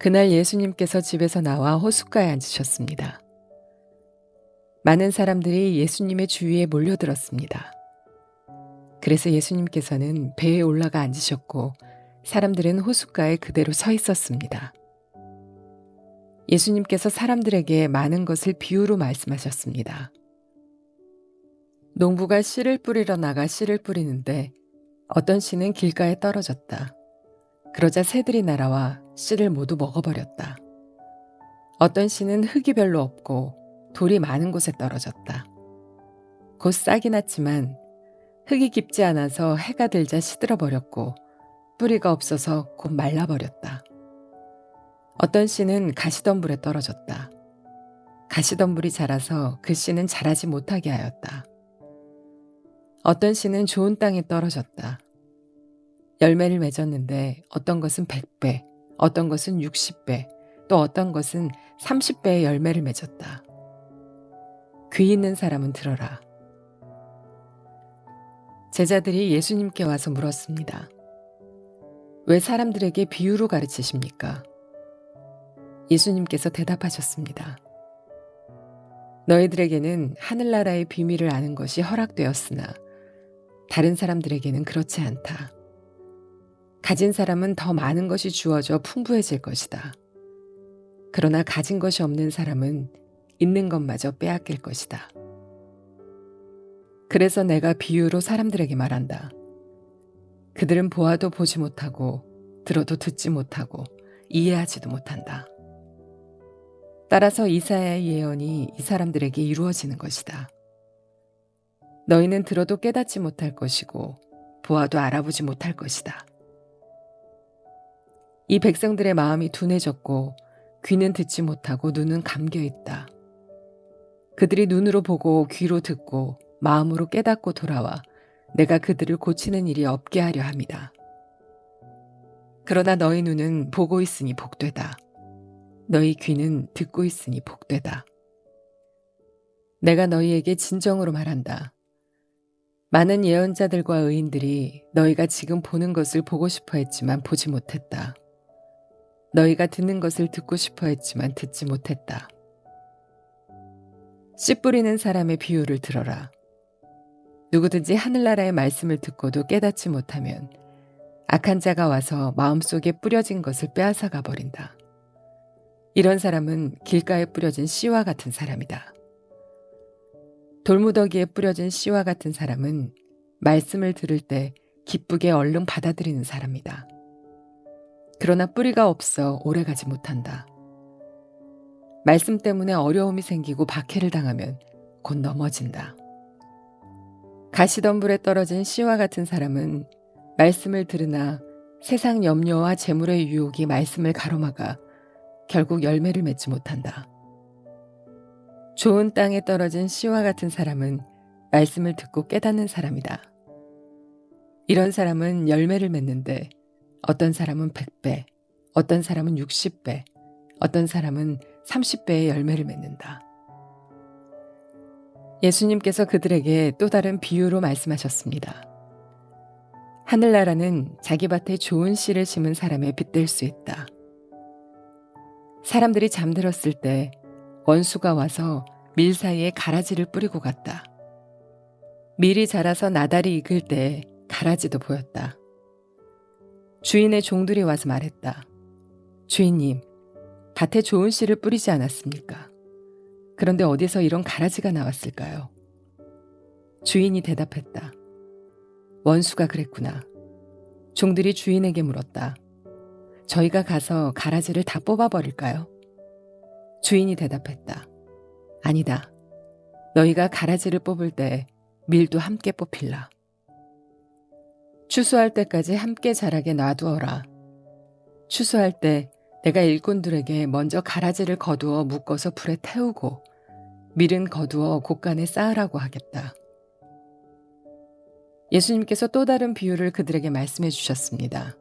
그날 예수님께서 집에서 나와 호숫가에 앉으셨습니다. 많은 사람들이 예수님의 주위에 몰려들었습니다. 그래서 예수님께서는 배에 올라가 앉으셨고 사람들은 호숫가에 그대로 서 있었습니다. 예수님께서 사람들에게 많은 것을 비유로 말씀하셨습니다. 농부가 씨를 뿌리러 나가 씨를 뿌리는데 어떤 씨는 길가에 떨어졌다. 그러자 새들이 날아와 씨를 모두 먹어버렸다. 어떤 씨는 흙이 별로 없고 돌이 많은 곳에 떨어졌다. 곧 싹이 났지만 흙이 깊지 않아서 해가 들자 시들어버렸고 뿌리가 없어서 곧 말라버렸다. 어떤 씨는 가시덤불에 떨어졌다. 가시덤불이 자라서 그 씨는 자라지 못하게 하였다. 어떤 씨는 좋은 땅에 떨어졌다. 열매를 맺었는데 어떤 것은 100배, 어떤 것은 60배, 또 어떤 것은 30배의 열매를 맺었다. 귀 있는 사람은 들어라. 제자들이 예수님께 와서 물었습니다. 왜 사람들에게 비유로 가르치십니까? 예수님께서 대답하셨습니다. 너희들에게는 하늘나라의 비밀을 아는 것이 허락되었으나 다른 사람들에게는 그렇지 않다. 가진 사람은 더 많은 것이 주어져 풍부해질 것이다. 그러나 가진 것이 없는 사람은 있는 것마저 빼앗길 것이다. 그래서 내가 비유로 사람들에게 말한다. 그들은 보아도 보지 못하고 들어도 듣지 못하고 이해하지도 못한다. 따라서 이사야의 예언이 이 사람들에게 이루어지는 것이다. 너희는 들어도 깨닫지 못할 것이고 보아도 알아보지 못할 것이다. 이 백성들의 마음이 둔해졌고 귀는 듣지 못하고 눈은 감겨 있다. 그들이 눈으로 보고 귀로 듣고 마음으로 깨닫고 돌아와 내가 그들을 고치는 일이 없게 하려 함이다. 그러나 너희 눈은 보고 있으니 복되다. 너희 귀는 듣고 있으니 복되다. 내가 너희에게 진정으로 말한다. 많은 예언자들과 의인들이 너희가 지금 보는 것을 보고 싶어 했지만 보지 못했다. 너희가 듣는 것을 듣고 싶어 했지만 듣지 못했다. 씨 뿌리는 사람의 비유를 들어라. 누구든지 하늘나라의 말씀을 듣고도 깨닫지 못하면 악한 자가 와서 마음속에 뿌려진 것을 빼앗아가 버린다. 이런 사람은 길가에 뿌려진 씨와 같은 사람이다. 돌무더기에 뿌려진 씨와 같은 사람은 말씀을 들을 때 기쁘게 얼른 받아들이는 사람이다. 그러나 뿌리가 없어 오래가지 못한다. 말씀 때문에 어려움이 생기고 박해를 당하면 곧 넘어진다. 가시덤불에 떨어진 씨와 같은 사람은 말씀을 들으나 세상 염려와 재물의 유혹이 말씀을 가로막아 결국 열매를 맺지 못한다. 좋은 땅에 떨어진 씨와 같은 사람은 말씀을 듣고 깨닫는 사람이다. 이런 사람은 열매를 맺는데 어떤 사람은 100배, 어떤 사람은 60배, 어떤 사람은 30배의 열매를 맺는다. 예수님께서 그들에게 또 다른 비유로 말씀하셨습니다. 하늘나라는 자기 밭에 좋은 씨를 심은 사람에 빗댈 수 있다. 사람들이 잠들었을 때 원수가 와서 밀 사이에 가라지를 뿌리고 갔다. 밀이 자라서 나달이 익을 때 가라지도 보였다. 주인의 종들이 와서 말했다. 주인님, 밭에 좋은 씨를 뿌리지 않았습니까? 그런데 어디서 이런 가라지가 나왔을까요? 주인이 대답했다. 원수가 그랬구나. 종들이 주인에게 물었다. 저희가 가서 가라지를 다 뽑아버릴까요? 주인이 대답했다. 아니다. 너희가 가라지를 뽑을 때 밀도 함께 뽑힐라. 추수할 때까지 함께 자라게 놔두어라. 추수할 때 내가 일꾼들에게 먼저 가라지를 거두어 묶어서 불에 태우고 밀은 거두어 곳간에 쌓으라고 하겠다. 예수님께서 또 다른 비유를 그들에게 말씀해 주셨습니다.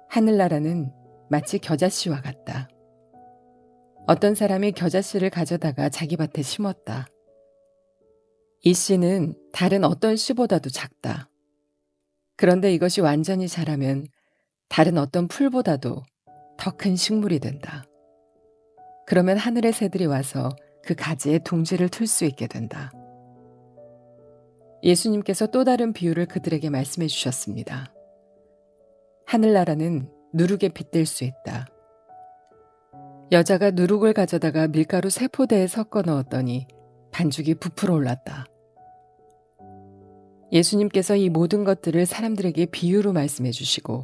하늘나라는 마치 겨자씨와 같다. 어떤 사람이 겨자씨를 가져다가 자기 밭에 심었다. 이 씨는 다른 어떤 씨보다도 작다. 그런데 이것이 완전히 자라면 다른 어떤 풀보다도 더 큰 식물이 된다. 그러면 하늘의 새들이 와서 그 가지에 둥지를 틀 수 있게 된다. 예수님께서 또 다른 비유를 그들에게 말씀해 주셨습니다. 하늘나라는 누룩에 빗댈 수 있다. 여자가 누룩을 가져다가 밀가루 3포대에 섞어 넣었더니 반죽이 부풀어 올랐다. 예수님께서 이 모든 것들을 사람들에게 비유로 말씀해 주시고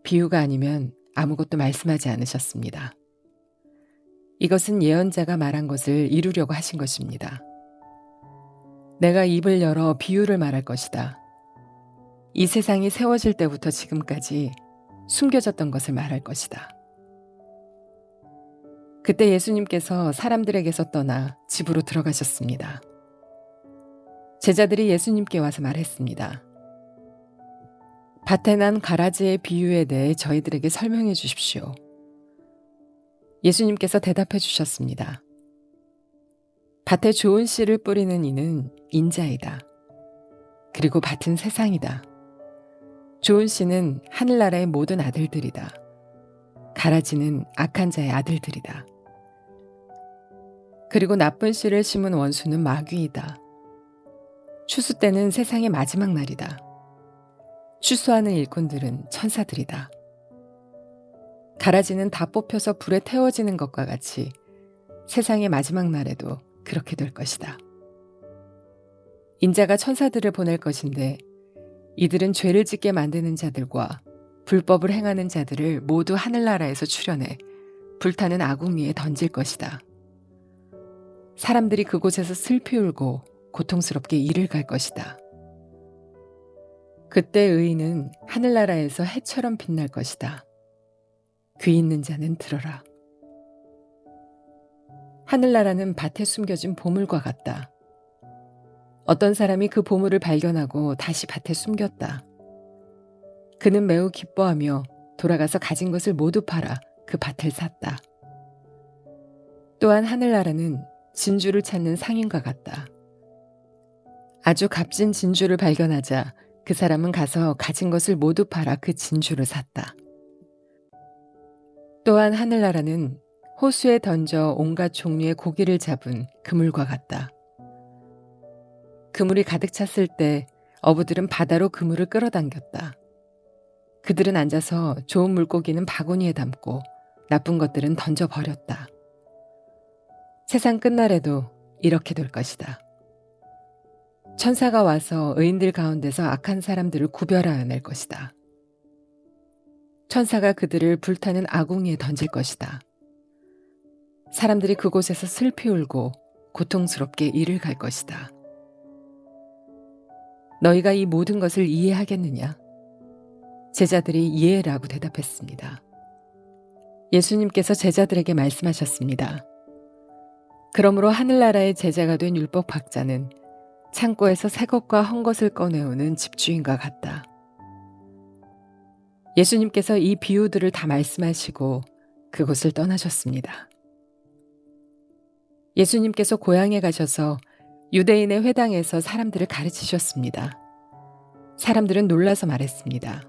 비유가 아니면 아무것도 말씀하지 않으셨습니다. 이것은 예언자가 말한 것을 이루려고 하신 것입니다. 내가 입을 열어 비유를 말할 것이다. 이 세상이 세워질 때부터 지금까지 숨겨졌던 것을 말할 것이다. 그때 예수님께서 사람들에게서 떠나 집으로 들어가셨습니다. 제자들이 예수님께 와서 말했습니다. 밭에 난 가라지의 비유에 대해 저희들에게 설명해 주십시오. 예수님께서 대답해 주셨습니다. 밭에 좋은 씨를 뿌리는 이는 인자이다. 그리고 밭은 세상이다. 좋은 씨는 하늘나라의 모든 아들들이다. 가라지는 악한 자의 아들들이다. 그리고 나쁜 씨를 심은 원수는 마귀이다. 추수 때는 세상의 마지막 날이다. 추수하는 일꾼들은 천사들이다. 가라지는 다 뽑혀서 불에 태워지는 것과 같이 세상의 마지막 날에도 그렇게 될 것이다. 인자가 천사들을 보낼 것인데 이들은 죄를 짓게 만드는 자들과 불법을 행하는 자들을 모두 하늘나라에서 추려내 불타는 아궁 위에 던질 것이다. 사람들이 그곳에서 슬피 울고 고통스럽게 이를 갈 것이다. 그때 의인은 하늘나라에서 해처럼 빛날 것이다. 귀 있는 자는 들어라. 하늘나라는 밭에 숨겨진 보물과 같다. 어떤 사람이 그 보물을 발견하고 다시 밭에 숨겼다. 그는 매우 기뻐하며 돌아가서 가진 것을 모두 팔아 그 밭을 샀다. 또한 하늘나라는 진주를 찾는 상인과 같다. 아주 값진 진주를 발견하자 그 사람은 가서 가진 것을 모두 팔아 그 진주를 샀다. 또한 하늘나라는 호수에 던져 온갖 종류의 고기를 잡은 그물과 같다. 그물이 가득 찼을 때 어부들은 바다로 그물을 끌어당겼다. 그들은 앉아서 좋은 물고기는 바구니에 담고 나쁜 것들은 던져버렸다. 세상 끝날에도 이렇게 될 것이다. 천사가 와서 의인들 가운데서 악한 사람들을 구별하여 낼 것이다. 천사가 그들을 불타는 아궁이에 던질 것이다. 사람들이 그곳에서 슬피 울고 고통스럽게 이를 갈 것이다. 너희가 이 모든 것을 이해하겠느냐? 제자들이 이해라고 대답했습니다. 예수님께서 제자들에게 말씀하셨습니다. 그러므로 하늘나라의 제자가 된 율법학자는 창고에서 새 것과 헌 것을 꺼내오는 집주인과 같다. 예수님께서 이 비유들을 다 말씀하시고 그곳을 떠나셨습니다. 예수님께서 고향에 가셔서 유대인의 회당에서 사람들을 가르치셨습니다. 사람들은 놀라서 말했습니다.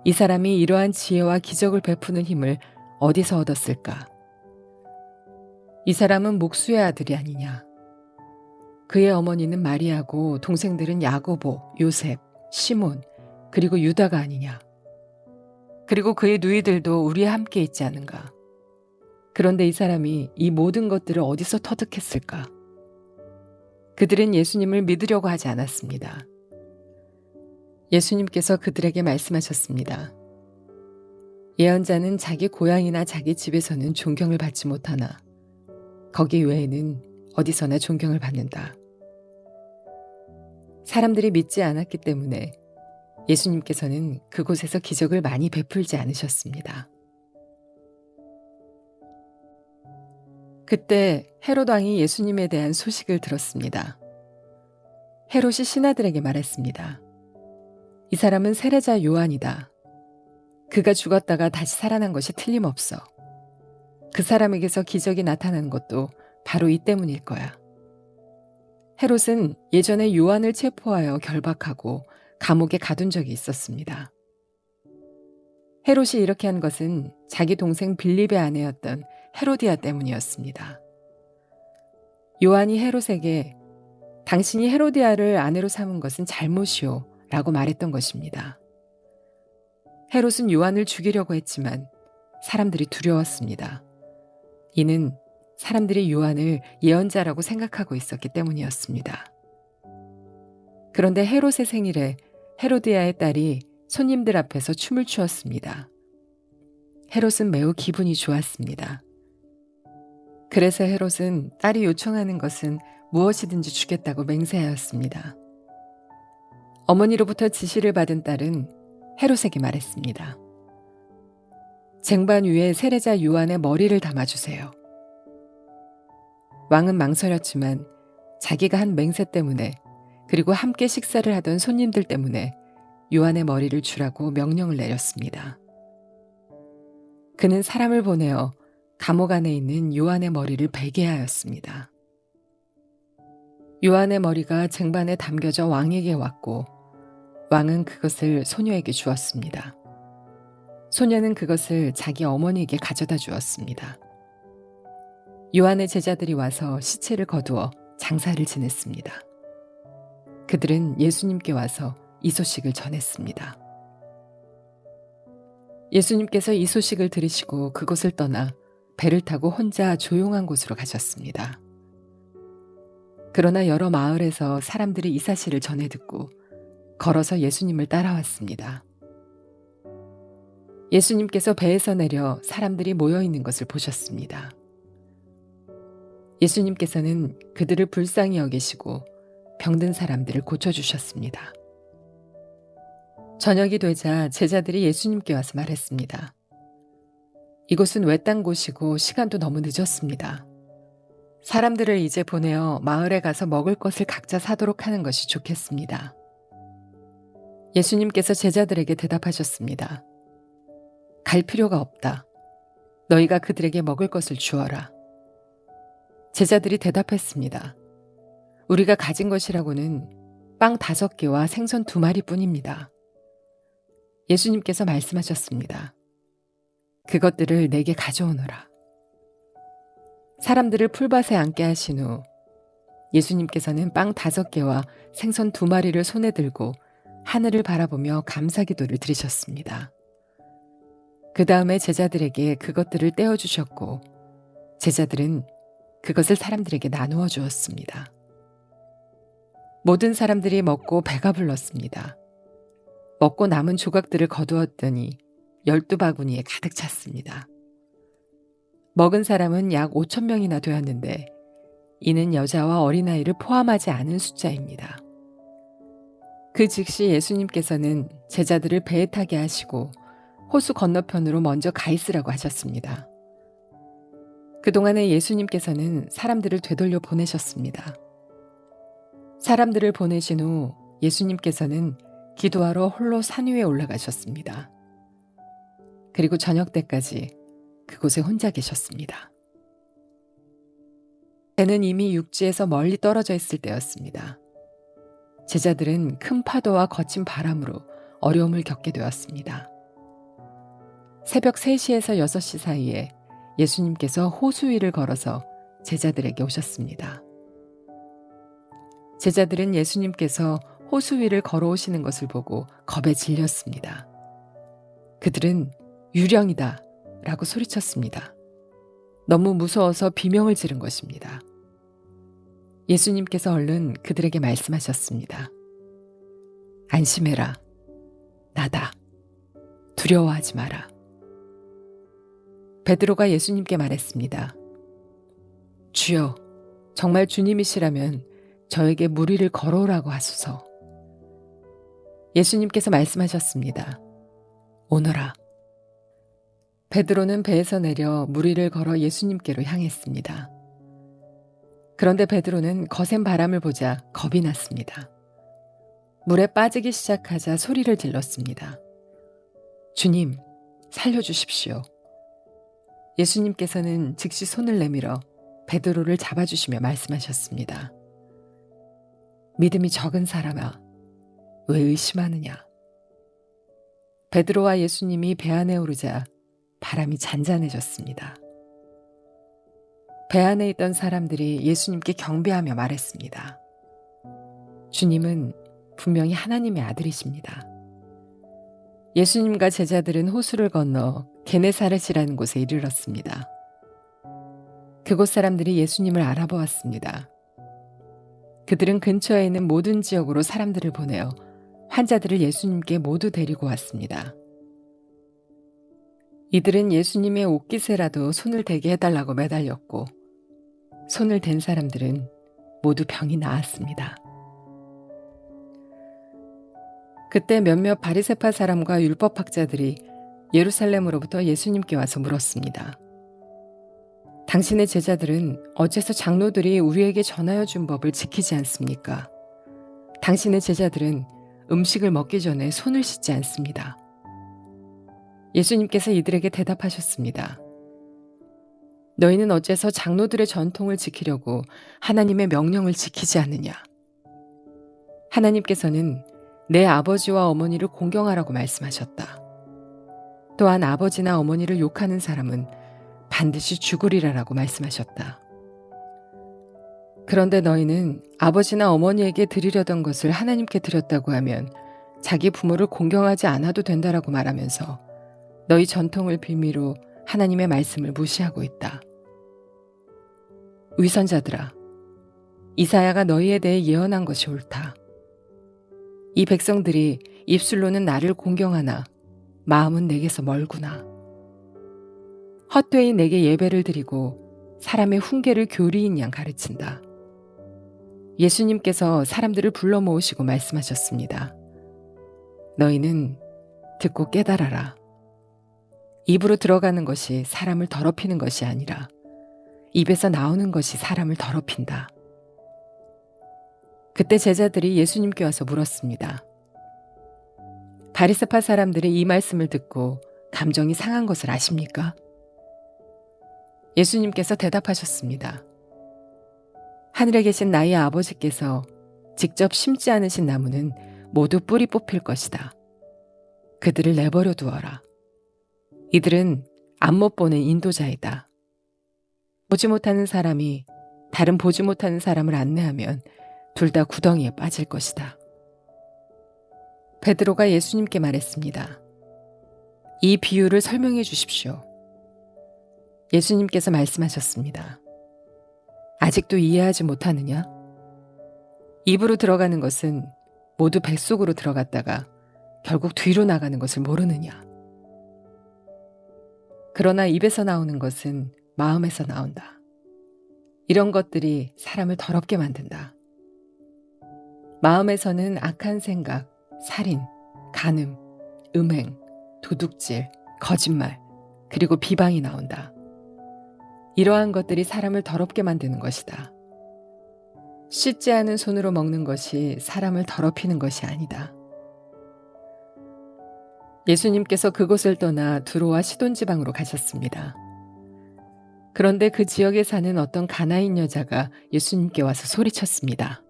이 사람이 이러한 지혜와 기적을 베푸는 힘을 어디서 얻었을까? 이 사람은 목수의 아들이 아니냐? 그의 어머니는 마리아고 동생들은 야고보, 요셉, 시몬, 그리고 유다가 아니냐? 그리고 그의 누이들도 우리와 함께 있지 않은가? 그런데 이 사람이 이 모든 것들을 어디서 터득했을까? 그들은 예수님을 믿으려고 하지 않았습니다. 예수님께서 그들에게 말씀하셨습니다. 예언자는 자기 고향이나 자기 집에서는 존경을 받지 못하나 거기 외에는 어디서나 존경을 받는다. 사람들이 믿지 않았기 때문에 예수님께서는 그곳에서 기적을 많이 베풀지 않으셨습니다. 그때 헤롯 왕이 예수님에 대한 소식을 들었습니다. 헤롯이 신하들에게 말했습니다. 이 사람은 세례자 요한이다. 그가 죽었다가 다시 살아난 것이 틀림없어. 그 사람에게서 기적이 나타나는 것도 바로 이 때문일 거야. 헤롯은 예전에 요한을 체포하여 결박하고 감옥에 가둔 적이 있었습니다. 헤롯이 이렇게 한 것은 자기 동생 빌립의 아내였던 헤로디아 때문이었습니다. 요한이 헤롯에게 당신이 헤로디아를 아내로 삼은 것은 잘못이오 라고 말했던 것입니다. 헤롯은 요한을 죽이려고 했지만 사람들이 두려웠습니다. 이는 사람들이 요한을 예언자라고 생각하고 있었기 때문이었습니다. 그런데 헤롯의 생일에 헤로디아의 딸이 손님들 앞에서 춤을 추었습니다. 헤롯은 매우 기분이 좋았습니다. 그래서 헤롯은 딸이 요청하는 것은 무엇이든지 주겠다고 맹세하였습니다. 어머니로부터 지시를 받은 딸은 헤롯에게 말했습니다. 쟁반 위에 세례자 요한의 머리를 담아주세요. 왕은 망설였지만 자기가 한 맹세 때문에 그리고 함께 식사를 하던 손님들 때문에 요한의 머리를 주라고 명령을 내렸습니다. 그는 사람을 보내어 감옥 안에 있는 요한의 머리를 베게 하였습니다. 요한의 머리가 쟁반에 담겨져 왕에게 왔고 왕은 그것을 소녀에게 주었습니다. 소녀는 그것을 자기 어머니에게 가져다 주었습니다. 요한의 제자들이 와서 시체를 거두어 장사를 지냈습니다. 그들은 예수님께 와서 이 소식을 전했습니다. 예수님께서 이 소식을 들으시고 그곳을 떠나 배를 타고 혼자 조용한 곳으로 가셨습니다. 그러나 여러 마을에서 사람들이 이 사실을 전해 듣고 걸어서 예수님을 따라왔습니다. 예수님께서 배에서 내려 사람들이 모여 있는 것을 보셨습니다. 예수님께서는 그들을 불쌍히 여기시고 병든 사람들을 고쳐주셨습니다. 저녁이 되자 제자들이 예수님께 와서 말했습니다. 이곳은 외딴 곳이고 시간도 너무 늦었습니다. 사람들을 이제 보내어 마을에 가서 먹을 것을 각자 사도록 하는 것이 좋겠습니다. 예수님께서 제자들에게 대답하셨습니다. 갈 필요가 없다. 너희가 그들에게 먹을 것을 주어라. 제자들이 대답했습니다. 우리가 가진 것이라고는 빵 5개와 생선 2마리 뿐입니다. 예수님께서 말씀하셨습니다. 그것들을 내게 가져오너라. 사람들을 풀밭에 앉게 하신 후 예수님께서는 빵 5개와 생선 2마리를 손에 들고 하늘을 바라보며 감사기도를 드리셨습니다. 그 다음에 제자들에게 그것들을 떼어주셨고 제자들은 그것을 사람들에게 나누어 주었습니다. 모든 사람들이 먹고 배가 불렀습니다. 먹고 남은 조각들을 거두었더니 12바구니에 가득 찼습니다. 먹은 사람은 약 5,000명이나 되었는데 이는 여자와 어린아이를 포함하지 않은 숫자입니다. 그 즉시 예수님께서는 제자들을 배에 타게 하시고 호수 건너편으로 먼저 가 있으라고 하셨습니다. 그동안에 예수님께서는 사람들을 되돌려 보내셨습니다. 사람들을 보내신 후 예수님께서는 기도하러 홀로 산 위에 올라가셨습니다. 그리고 저녁 때까지 그곳에 혼자 계셨습니다. 배는 이미 육지에서 멀리 떨어져 있을 때였습니다. 제자들은 큰 파도와 거친 바람으로 어려움을 겪게 되었습니다. 새벽 3시에서 6시 사이에 예수님께서 호수 위를 걸어서 제자들에게 오셨습니다. 제자들은 예수님께서 호수 위를 걸어오시는 것을 보고 겁에 질렸습니다. 그들은 유령이다 라고 소리쳤습니다. 너무 무서워서 비명을 지른 것입니다. 예수님께서 얼른 그들에게 말씀하셨습니다. 안심해라. 나다. 두려워하지 마라. 베드로가 예수님께 말했습니다. 주여, 정말 주님이시라면 저에게 물 위를 걸어오라고 하소서. 예수님께서 말씀하셨습니다. 오너라. 베드로는 배에서 내려 물 위를 걸어 예수님께로 향했습니다. 그런데 베드로는 거센 바람을 보자 겁이 났습니다. 물에 빠지기 시작하자 소리를 질렀습니다. 주님, 살려주십시오. 예수님께서는 즉시 손을 내밀어 베드로를 잡아주시며 말씀하셨습니다. 믿음이 적은 사람아, 왜 의심하느냐? 베드로와 예수님이 배 안에 오르자 바람이 잔잔해졌습니다. 배 안에 있던 사람들이 예수님께 경배하며 말했습니다. 주님은 분명히 하나님의 아들이십니다. 예수님과 제자들은 호수를 건너 게네사렛이라는 곳에 이르렀습니다. 그곳 사람들이 예수님을 알아보았습니다. 그들은 근처에 있는 모든 지역으로 사람들을 보내어 환자들을 예수님께 모두 데리고 왔습니다. 이들은 예수님의 옷깃에라도 손을 대게 해달라고 매달렸고 손을 댄 사람들은 모두 병이 나았습니다. 그때 몇몇 바리새파 사람과 율법학자들이 예루살렘으로부터 예수님께 와서 물었습니다. 당신의 제자들은 어째서 장로들이 우리에게 전하여 준 법을 지키지 않습니까? 당신의 제자들은 음식을 먹기 전에 손을 씻지 않습니다. 예수님께서 이들에게 대답하셨습니다. 너희는 어째서 장로들의 전통을 지키려고 하나님의 명령을 지키지 않느냐? 하나님께서는 내 아버지와 어머니를 공경하라고 말씀하셨다. 또한 아버지나 어머니를 욕하는 사람은 반드시 죽으리라라고 말씀하셨다. 그런데 너희는 아버지나 어머니에게 드리려던 것을 하나님께 드렸다고 하면 자기 부모를 공경하지 않아도 된다라고 말하면서 너희 전통을 빌미로 하나님의 말씀을 무시하고 있다. 위선자들아, 이사야가 너희에 대해 예언한 것이 옳다. 이 백성들이 입술로는 나를 공경하나 마음은 내게서 멀구나. 헛되이 내게 예배를 드리고 사람의 훈계를 교리인 양 가르친다. 예수님께서 사람들을 불러 모으시고 말씀하셨습니다. 너희는 듣고 깨달아라. 입으로 들어가는 것이 사람을 더럽히는 것이 아니라 입에서 나오는 것이 사람을 더럽힌다. 그때 제자들이 예수님께 와서 물었습니다. 바리새파 사람들이 이 말씀을 듣고 감정이 상한 것을 아십니까? 예수님께서 대답하셨습니다. 하늘에 계신 나의 아버지께서 직접 심지 않으신 나무는 모두 뿌리 뽑힐 것이다. 그들을 내버려 두어라. 이들은 안못 보는 인도자이다. 보지 못하는 사람이 다른 보지 못하는 사람을 안내하면 둘 다 구덩이에 빠질 것이다. 베드로가 예수님께 말했습니다. 이 비유를 설명해 주십시오. 예수님께서 말씀하셨습니다. 아직도 이해하지 못하느냐? 입으로 들어가는 것은 모두 뱃속으로 들어갔다가 결국 뒤로 나가는 것을 모르느냐? 그러나 입에서 나오는 것은 마음에서 나온다. 이런 것들이 사람을 더럽게 만든다. 마음에서는 악한 생각, 살인, 간음, 음행, 도둑질, 거짓말, 그리고 비방이 나온다. 이러한 것들이 사람을 더럽게 만드는 것이다. 씻지 않은 손으로 먹는 것이 사람을 더럽히는 것이 아니다. 예수님께서 그곳을 떠나 두로와 시돈 지방으로 가셨습니다. 그런데 그 지역에 사는 어떤 가나인 여자가 예수님께 와서 소리쳤습니다.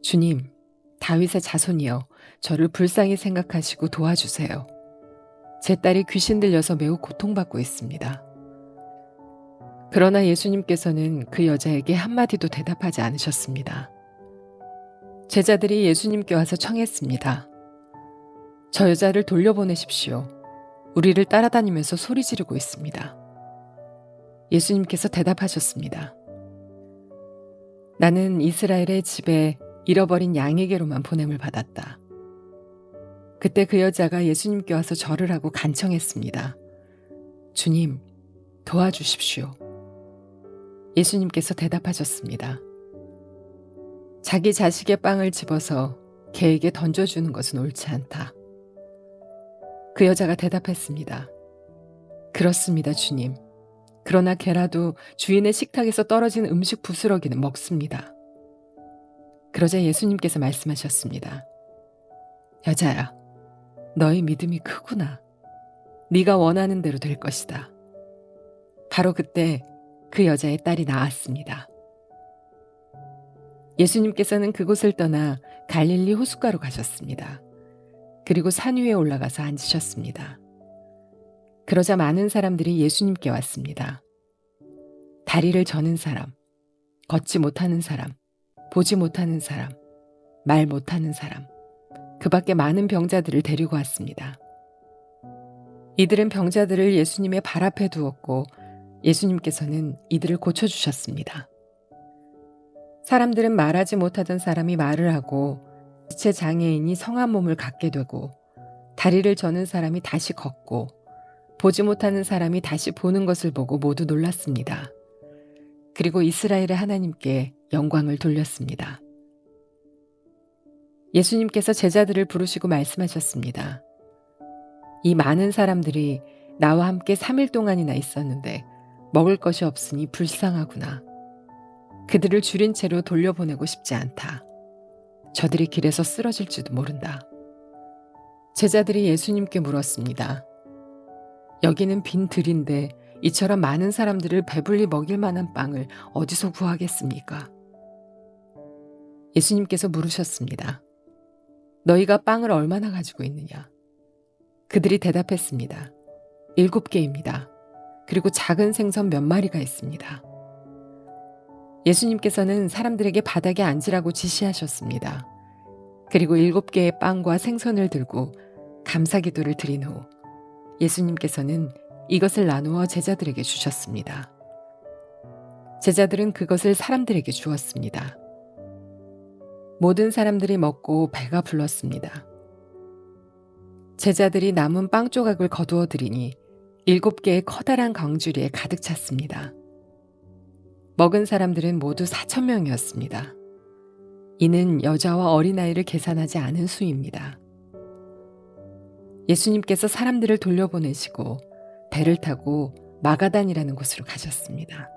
주님, 다윗의 자손이여, 저를 불쌍히 생각하시고 도와주세요. 제 딸이 귀신 들려서 매우 고통받고 있습니다. 그러나 예수님께서는 그 여자에게 한마디도 대답하지 않으셨습니다. 제자들이 예수님께 와서 청했습니다. 저 여자를 돌려보내십시오. 우리를 따라다니면서 소리 지르고 있습니다. 예수님께서 대답하셨습니다. 나는 이스라엘의 집에 잃어버린 양에게로만 보냄을 받았다. 그때 그 여자가 예수님께 와서 절을 하고 간청했습니다. 주님, 도와주십시오. 예수님께서 대답하셨습니다. 자기 자식의 빵을 집어서 개에게 던져주는 것은 옳지 않다. 그 여자가 대답했습니다. 그렇습니다, 주님. 그러나 개라도 주인의 식탁에서 떨어진 음식 부스러기는 먹습니다. 그러자 예수님께서 말씀하셨습니다. 여자야, 너의 믿음이 크구나. 네가 원하는 대로 될 것이다. 바로 그때 그 여자의 딸이 나았습니다. 예수님께서는 그곳을 떠나 갈릴리 호숫가로 가셨습니다. 그리고 산 위에 올라가서 앉으셨습니다. 그러자 많은 사람들이 예수님께 왔습니다. 다리를 저는 사람, 걷지 못하는 사람, 보지 못하는 사람, 말 못하는 사람, 그 밖에 많은 병자들을 데리고 왔습니다. 이들은 병자들을 예수님의 발 앞에 두었고 예수님께서는 이들을 고쳐주셨습니다. 사람들은 말하지 못하던 사람이 말을 하고 지체 장애인이 성한 몸을 갖게 되고 다리를 저는 사람이 다시 걷고 보지 못하는 사람이 다시 보는 것을 보고 모두 놀랐습니다. 그리고 이스라엘의 하나님께 영광을 돌렸습니다. 예수님께서 제자들을 부르시고 말씀하셨습니다. 이 많은 사람들이 나와 함께 3일 동안이나 있었는데 먹을 것이 없으니 불쌍하구나. 그들을 줄인 채로 돌려보내고 싶지 않다. 저들이 길에서 쓰러질지도 모른다. 제자들이 예수님께 물었습니다. 여기는 빈 들인데 이처럼 많은 사람들을 배불리 먹일 만한 빵을 어디서 구하겠습니까? 예수님께서 물으셨습니다. 너희가 빵을 얼마나 가지고 있느냐? 그들이 대답했습니다. 7개입니다. 그리고 작은 생선 몇 마리가 있습니다. 예수님께서는 사람들에게 바닥에 앉으라고 지시하셨습니다. 그리고 7개의 빵과 생선을 들고 감사기도를 드린 후 예수님께서는 이것을 나누어 제자들에게 주셨습니다. 제자들은 그것을 사람들에게 주었습니다. 모든 사람들이 먹고 배가 불렀습니다. 제자들이 남은 빵 조각을 거두어 드리니 7개의 커다란 광주리에 가득 찼습니다. 먹은 사람들은 모두 4,000명이었습니다. 이는 여자와 어린아이를 계산하지 않은 수입니다. 예수님께서 사람들을 돌려보내시고 배를 타고 마가단이라는 곳으로 가셨습니다.